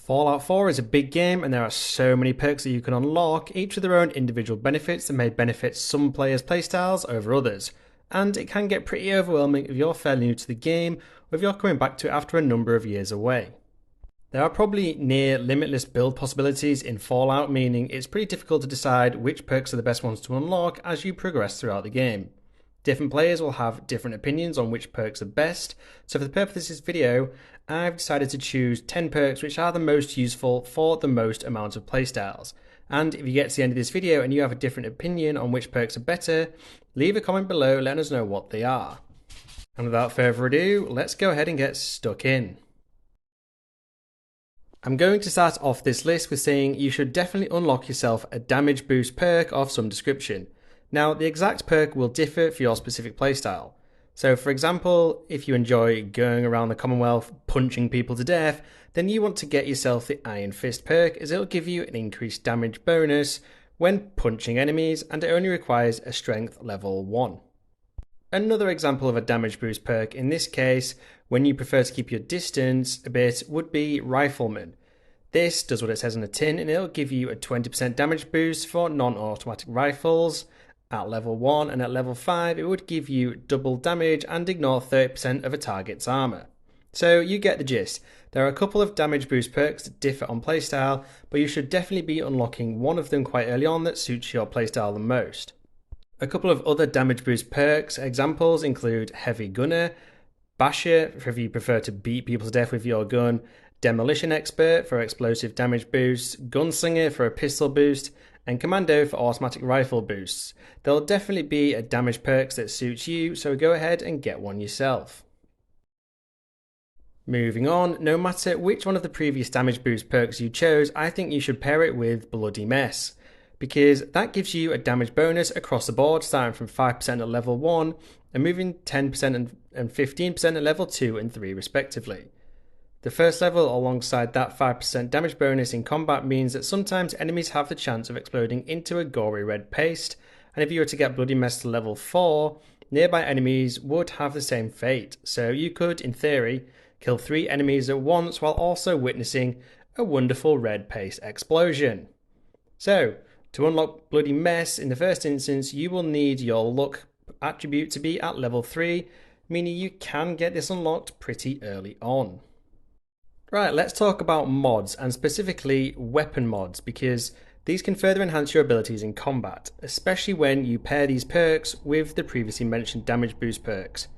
Fallout 4 is a big game and there are so many perks that you can unlock, each with their own individual benefits that may benefit some players' playstyles over others, and it can get pretty overwhelming if you're fairly new to the game or if you're coming back to it after a number of years away. There are probably near limitless build possibilities in Fallout, meaning it's pretty difficult to decide which perks are the best ones to unlock as you progress throughout the game. Different players will have different opinions on which perks are best, so for the purpose of this video, I've decided to choose 10 perks which are the most useful for the most amount of playstyles. And if you get to the end of this video and you have a different opinion on which perks are better, leave a comment below letting us know what they are. And without further ado, let's go ahead and get stuck in. I'm going to start off this list with saying you should definitely unlock yourself a damage boost perk of some description. Now, the exact perk will differ for your specific playstyle. So for example, if you enjoy going around the Commonwealth punching people to death, then you want to get yourself the Iron Fist perk as it will give you an increased damage bonus when punching enemies and it only requires a strength level 1. Another example of a damage boost perk in this case, when you prefer to keep your distance a bit, would be Rifleman. This does what it says on the tin and it'll give you a 20% damage boost for non-automatic rifles. At level 1 and at level 5 it would give you double damage and ignore 30% of a target's armor. So you get the gist. There are a couple of damage boost perks that differ on playstyle, but you should definitely be unlocking one of them quite early on that suits your playstyle the most. A couple of other damage boost perks examples include Heavy Gunner, Basher if you prefer to beat people to death with your gun, Demolition Expert for explosive damage boosts, Gunslinger for a pistol boost, and Commando for automatic rifle boosts. There'll definitely be a damage perks that suits you, so go ahead and get one yourself. Moving on, no matter which one of the previous damage boost perks you chose, I think you should pair it with Bloody Mess, because that gives you a damage bonus across the board starting from 5% at level 1 and moving 10% and 15% at level 2 and 3 respectively. The first level alongside that 5% damage bonus in combat means that sometimes enemies have the chance of exploding into a gory red paste, and if you were to get Bloody Mess to level 4, nearby enemies would have the same fate, so you could, in theory, kill 3 enemies at once while also witnessing a wonderful red paste explosion. So, to unlock Bloody Mess in the first instance, you will need your luck attribute to be at level 3, meaning you can get this unlocked pretty early on. Right, let's talk about mods, and specifically weapon mods, because these can further enhance your abilities in combat, especially when you pair these perks with the previously mentioned damage boost perks.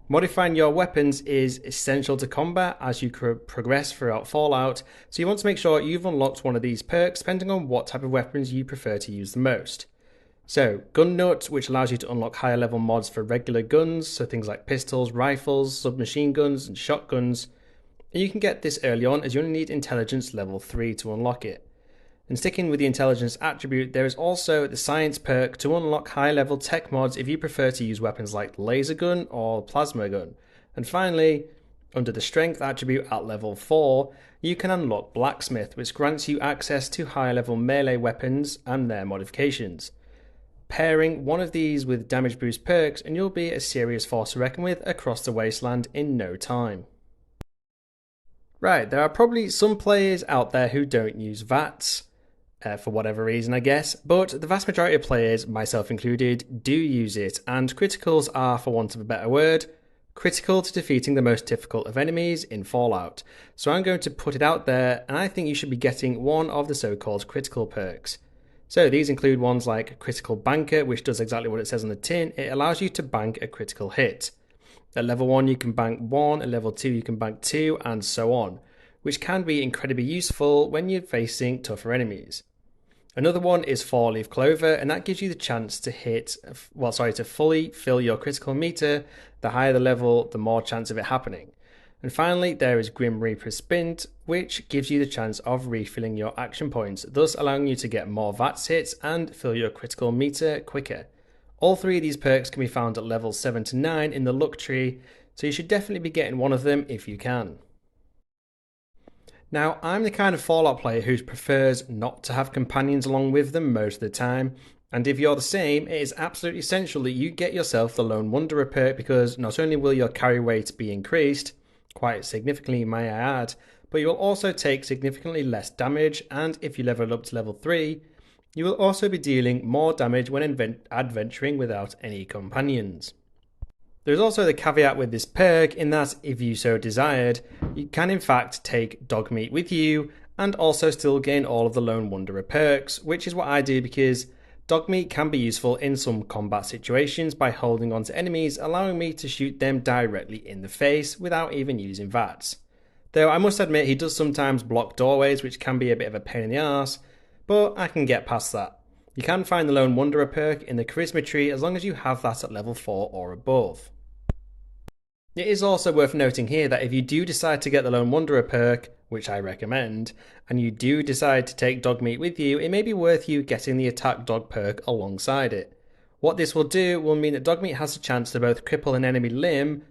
Modifying your weapons is essential to combat as you progress throughout Fallout, so you want to make sure you've unlocked one of these perks depending on what type of weapons you prefer to use the most. So, Gun Nut, which allows you to unlock higher level mods for regular guns, so things like pistols, rifles, submachine guns, and shotguns. And you can get this early on as you only need intelligence level 3 to unlock it. And sticking with the intelligence attribute, there is also the science perk to unlock high level tech mods if you prefer to use weapons like laser gun or plasma gun. And finally, under the strength attribute at level 4, you can unlock blacksmith, which grants you access to high level melee weapons and their modifications. Pairing one of these with damage boost perks and you'll be a serious force to reckon with across the wasteland in no time. Right, there are probably some players out there who don't use VATs, for whatever reason I guess, but the vast majority of players, myself included, do use it, and criticals are, for want of a better word, critical to defeating the most difficult of enemies in Fallout. So I'm going to put it out there, and I think you should be getting one of the so-called critical perks. So these include ones like Critical Banker, which does exactly what it says on the tin. It allows you to bank a critical hit. At level 1 you can bank 1, at level 2 you can bank 2, and so on, which can be incredibly useful when you're facing tougher enemies. Another one is 4-leaf clover, and that gives you the chance to fully fill your critical meter. The higher the level, the more chance of it happening. And finally, there is Grim Reaper Spint, which gives you the chance of refilling your action points, thus allowing you to get more VATS hits and fill your critical meter quicker. All 3 of these perks can be found at levels 7 to 9 in the luck tree, so you should definitely be getting one of them if you can. Now, I'm the kind of Fallout player who prefers not to have companions along with them most of the time, and if you're the same, it is absolutely essential that you get yourself the Lone Wanderer perk, because not only will your carry weight be increased, quite significantly may I add, but you will also take significantly less damage, and if you level up to level 3, you will also be dealing more damage when adventuring without any companions. There is also the caveat with this perk in that if you so desired, you can in fact take Dogmeat with you and also still gain all of the Lone Wanderer perks, which is what I do because Dogmeat can be useful in some combat situations by holding on to enemies, allowing me to shoot them directly in the face without even using VATS. Though I must admit he does sometimes block doorways, which can be a bit of a pain in the arse, but I can get past that. You can find the Lone Wanderer perk in the Charisma tree as long as you have that at level 4 or above. It is also worth noting here that if you do decide to get the Lone Wanderer perk, which I recommend, and you do decide to take Dogmeat with you, it may be worth you getting the Attack Dog perk alongside it. What this will do will mean that Dogmeat has a chance to both cripple an enemy limb,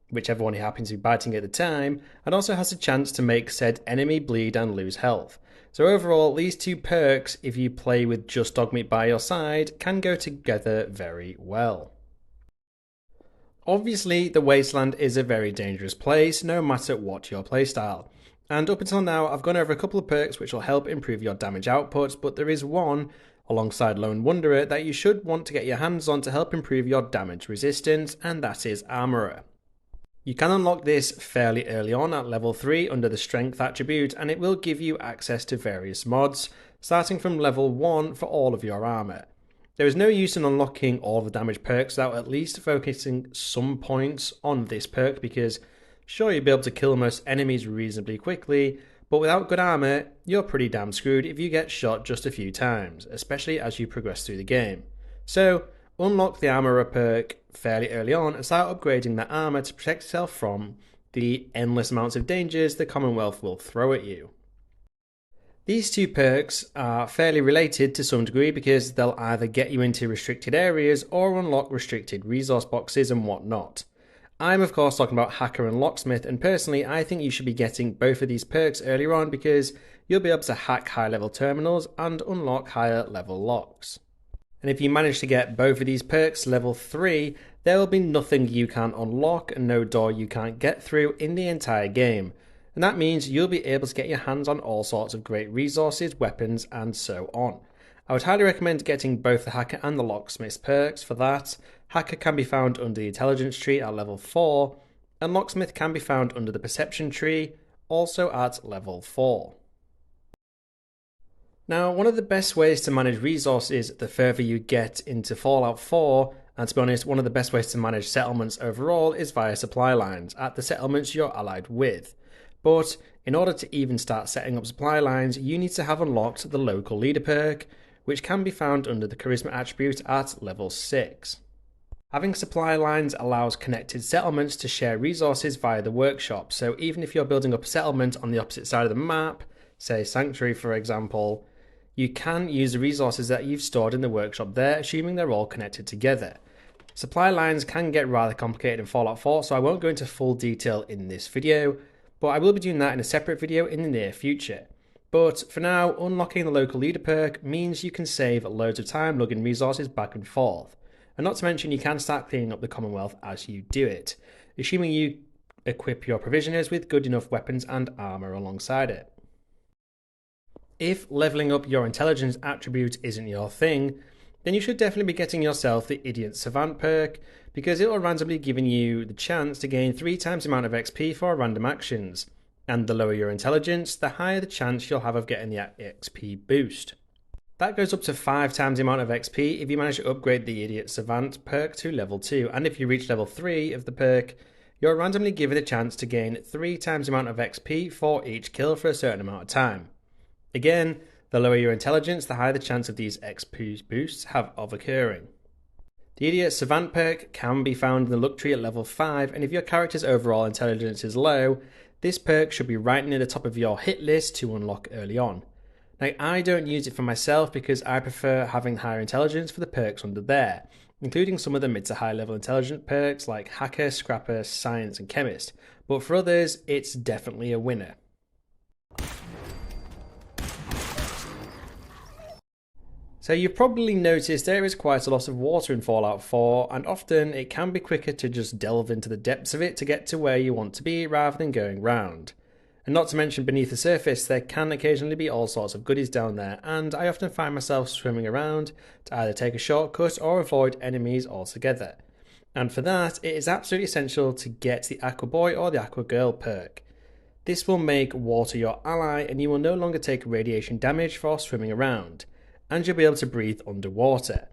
whichever one he happens to be biting at the time, and also has a chance to make said enemy bleed and lose health. So overall, these two perks, if you play with just Dogmeat by your side, can go together very well. Obviously, the Wasteland is a very dangerous place, no matter what your playstyle. And up until now, I've gone over a couple of perks which will help improve your damage output, but there is one, alongside Lone Wanderer, that you should want to get your hands on to help improve your damage resistance, and that is Armourer. You can unlock this fairly early on at level 3 under the Strength attribute, and it will give you access to various mods, starting from level 1 for all of your armour. There is no use in unlocking all the damage perks without at least focusing some points on this perk, because sure, you'll be able to kill most enemies reasonably quickly, but without good armour, you're pretty damn screwed if you get shot just a few times, especially as you progress through the game. So, unlock the Armourer perk fairly early on and start upgrading that armour to protect yourself from the endless amounts of dangers the Commonwealth will throw at you. These two perks are fairly related to some degree because they'll either get you into restricted areas or unlock restricted resource boxes and whatnot. I'm of course talking about Hacker and Locksmith, and personally I think you should be getting both of these perks earlier on because you'll be able to hack high level terminals and unlock higher level locks. And if you manage to get both of these perks level 3, there will be nothing you can't unlock and no door you can't get through in the entire game. And that means you'll be able to get your hands on all sorts of great resources, weapons, and so on. I would highly recommend getting both the Hacker and the Locksmith perks for that. Hacker can be found under the Intelligence tree at level 4, and Locksmith can be found under the Perception tree, also at level 4. Now, one of the best ways to manage resources the further you get into Fallout 4, and to be honest, one of the best ways to manage settlements overall is via supply lines at the settlements you're allied with. But in order to even start setting up supply lines, you need to have unlocked the Local Leader perk, which can be found under the Charisma attribute at level 6. Having supply lines allows connected settlements to share resources via the workshop, so even if you're building up a settlement on the opposite side of the map, say Sanctuary for example, you can use the resources that you've stored in the workshop there, assuming they're all connected together. Supply lines can get rather complicated in Fallout 4, so I won't go into full detail in this video, but I will be doing that in a separate video in the near future. But for now, unlocking the Local Leader perk means you can save loads of time lugging resources back and forth. And not to mention you can start cleaning up the Commonwealth as you do it, assuming you equip your provisioners with good enough weapons and armour alongside it. If levelling up your intelligence attribute isn't your thing, then you should definitely be getting yourself the Idiot Savant perk, because it will randomly giving you the chance to gain 3 times the amount of XP for random actions, and the lower your intelligence, the higher the chance you'll have of getting the XP boost. That goes up to 5 times the amount of XP if you manage to upgrade the Idiot Savant perk to level 2, and if you reach level 3 of the perk, you're randomly given a chance to gain 3 times the amount of XP for each kill for a certain amount of time. Again, the lower your intelligence, the higher the chance of these XP boosts have of occurring. The Idiot Savant perk can be found in the Luck tree at level 5, and if your character's overall intelligence is low, this perk should be right near the top of your hit list to unlock early on. Now, I don't use it for myself because I prefer having higher intelligence for the perks under there, including some of the mid to high level intelligence perks like Hacker, Scrapper, Science, and Chemist, but for others, it's definitely a winner. So you've probably noticed there is quite a lot of water in Fallout 4, and often it can be quicker to just delve into the depths of it to get to where you want to be rather than going round. And not to mention beneath the surface, there can occasionally be all sorts of goodies down there, and I often find myself swimming around to either take a shortcut or avoid enemies altogether. And for that, it is absolutely essential to get the Aqua Boy or the Aqua Girl perk. This will make water your ally and you will no longer take radiation damage for swimming around, and you'll be able to breathe underwater.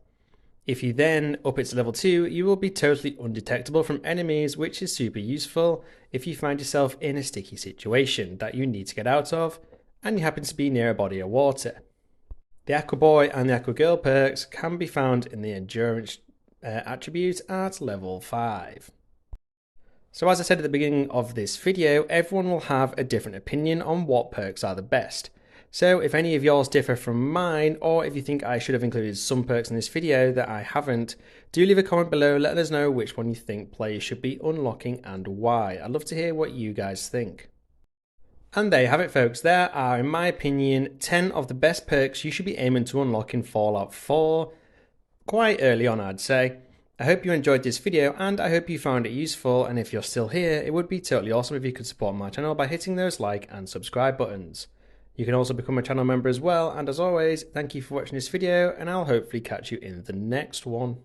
If you then up it to level 2, you will be totally undetectable from enemies, which is super useful if you find yourself in a sticky situation that you need to get out of and you happen to be near a body of water. The Aqua Boy and the Aqua Girl perks can be found in the endurance attribute at level 5. So as I said at the beginning of this video, everyone will have a different opinion on what perks are the best. So if any of yours differ from mine, or if you think I should have included some perks in this video that I haven't, do leave a comment below letting us know which one you think players should be unlocking and why. I'd love to hear what you guys think. And there you have it, folks. There are, in my opinion, 10 of the best perks you should be aiming to unlock in Fallout 4, quite early on I'd say. I hope you enjoyed this video and I hope you found it useful, and if you're still here, it would be totally awesome if you could support my channel by hitting those like and subscribe buttons. You can also become a channel member as well, and as always, thank you for watching this video and I'll hopefully catch you in the next one.